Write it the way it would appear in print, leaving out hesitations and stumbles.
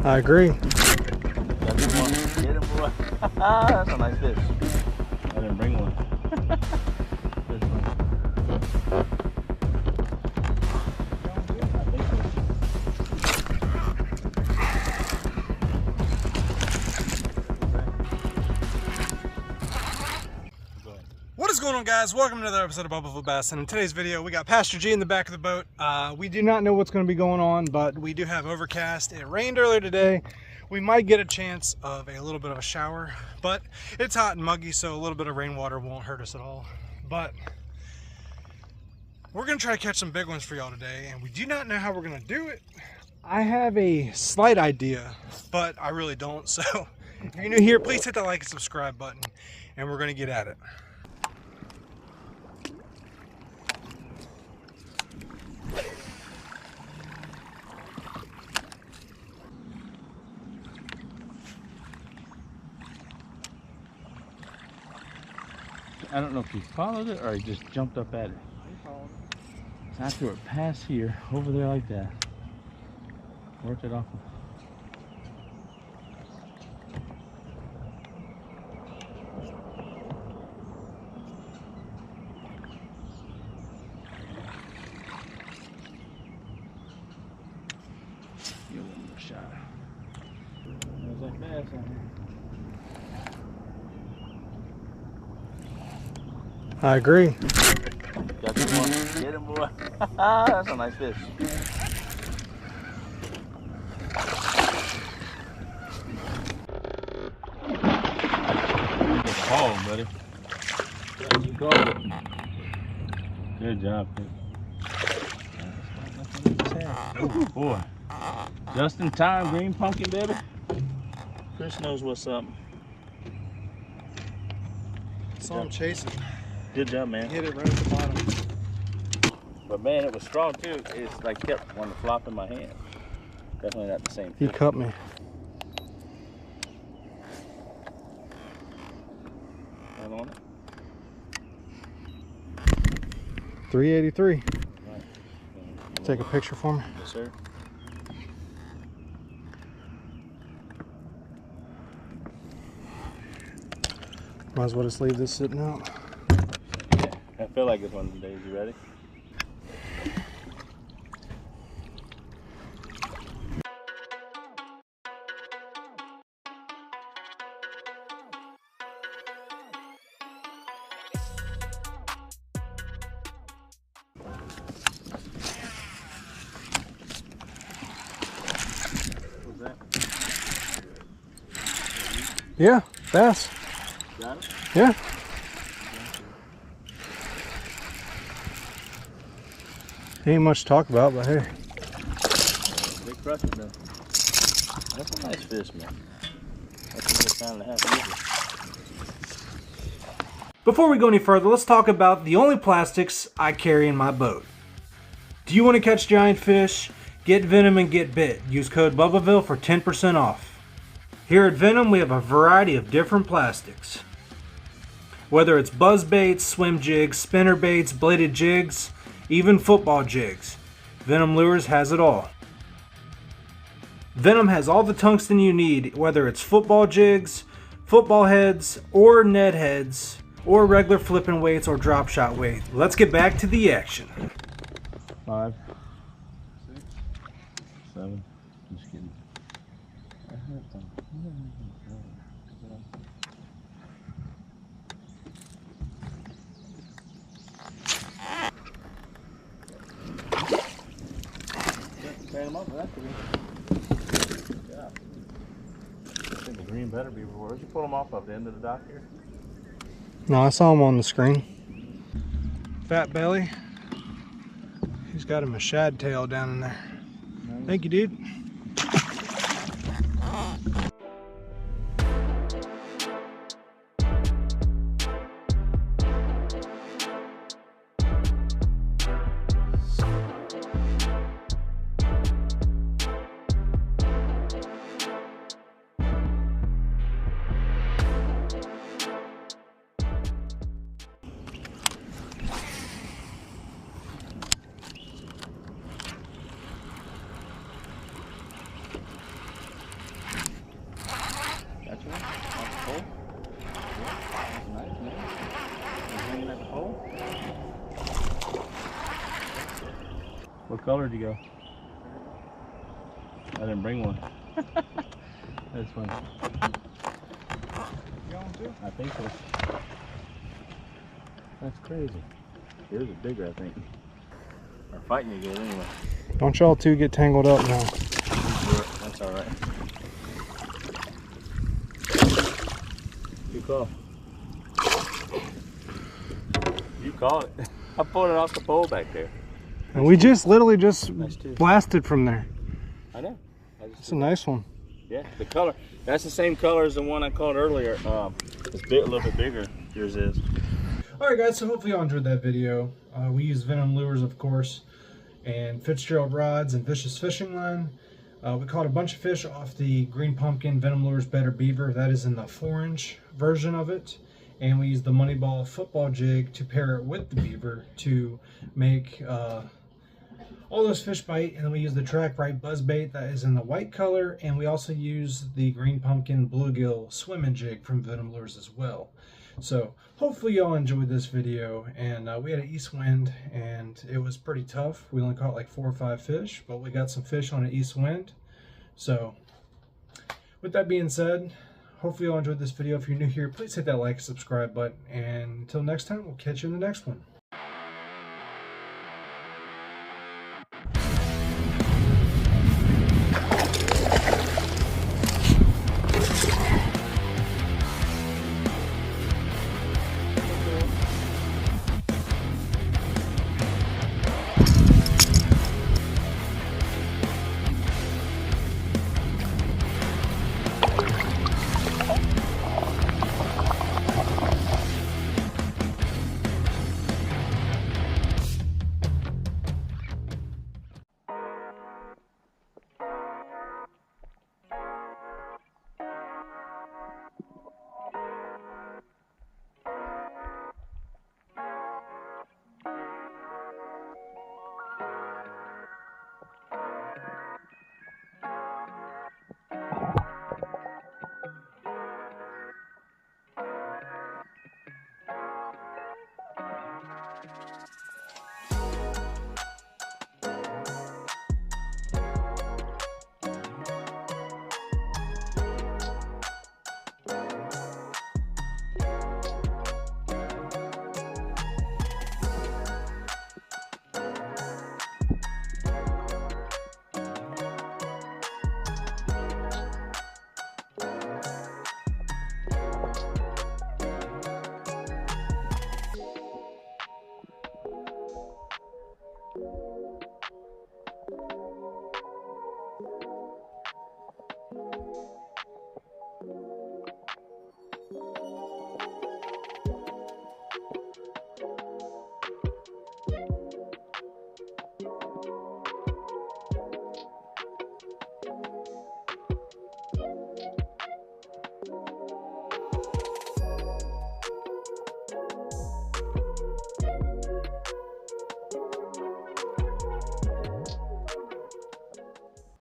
I agree. Get him, boy. That's a nice fish. I didn't bring one. What is going on, guys? Welcome to another episode of Bubbaville Bassin. In today's video, we got Pastor G in the back of the boat. We do not know what's going to be going on, but we do have overcast. It rained earlier today. We might get a chance of a little bit of a shower, but it's hot and muggy, so a little bit of rainwater won't hurt us at all. But we're going to try to catch some big ones for y'all today, and we do not know how we're going to do it. I have a slight idea, but I really don't. So if you're new here, please hit that like and subscribe button, and we're going to get at it. I don't know if he followed it or he just jumped up at it. He followed it. After it passed here, over there like that. Worked it off. Give one more shot. There's that bass on here. I agree. Got this one. Get him, boy. That's a nice fish. Oh, buddy. You called it. Good job, kid. Oh, boy. Just in time, green pumpkin, baby. Chris knows what's up. Saw him chasing. Good job, man. Hit it right at the bottom. But man, it was strong too. It's like kept wanting to flop in my hand. Definitely not the same He fish. cut me. Right on it. 383. Right. Take a picture for me. Yes, sir. Might as well just leave this sitting out. Yeah, I feel like it's one of the days. You ready? What's that? Yeah, bass. Got it? Yeah. Ain't much to talk about, but hey. Big crusher though. That's a nice fish, man. That's a good pound and a half easy. Before we go any further, let's talk about the only plastics I carry in my boat. Do you want to catch giant fish? Get Venom and get bit. Use code Bubbaville for 10% off. Here at Venom, we have a variety of different plastics. Whether it's buzz baits, swim jigs, spinner baits, bladed jigs, even football jigs, Venom Lures has it all. Venom has all the tungsten you need, whether it's football jigs, football heads, or Ned heads, or regular flipping weights or drop shot weight. Let's get back to the action. 5, 6, 7. Just kidding. Turn them up, that's good. Yeah. I think the green better be before. Where'd you pull them off of the end of the dock here? No, I saw him on the screen. Fat belly. He's got him a shad tail down in there. Nice. Thank you, dude. What color did you go? I didn't bring one. That's funny. You got one too? I think so. That's crazy. Yours is bigger, I think. Or fighting you good anyway. Don't y'all two get tangled up now. That's all right. Good call. You caught it. I pulled it off the pole back there. And we just literally Nice too. blasted from there. I know. It's a nice one. Yeah, the color. That's the same color as the one I caught earlier. It's a little bit bigger. Yours is. Alright guys, so hopefully y'all enjoyed that video. We use Venom lures, of course, and Fitzgerald rods and Vicious fishing line. We caught a bunch of fish off the Green Pumpkin Venom Lures Better Beaver. That is in the 4-inch version of it. And we used the Moneyball football jig to pair it with the beaver to make all those fish bite. And then we used the Track Right buzz bait that is in the white color. And we also used the Green Pumpkin bluegill swimming jig from Venom Lures as well. So hopefully y'all enjoyed this video. And we had an east wind and it was pretty tough. We only caught like 4 or 5 fish, but we got some fish on an east wind. So with that being said, hopefully y'all enjoyed this video. If you're new here, please hit that like and subscribe button. And until next time, we'll catch you in the next one.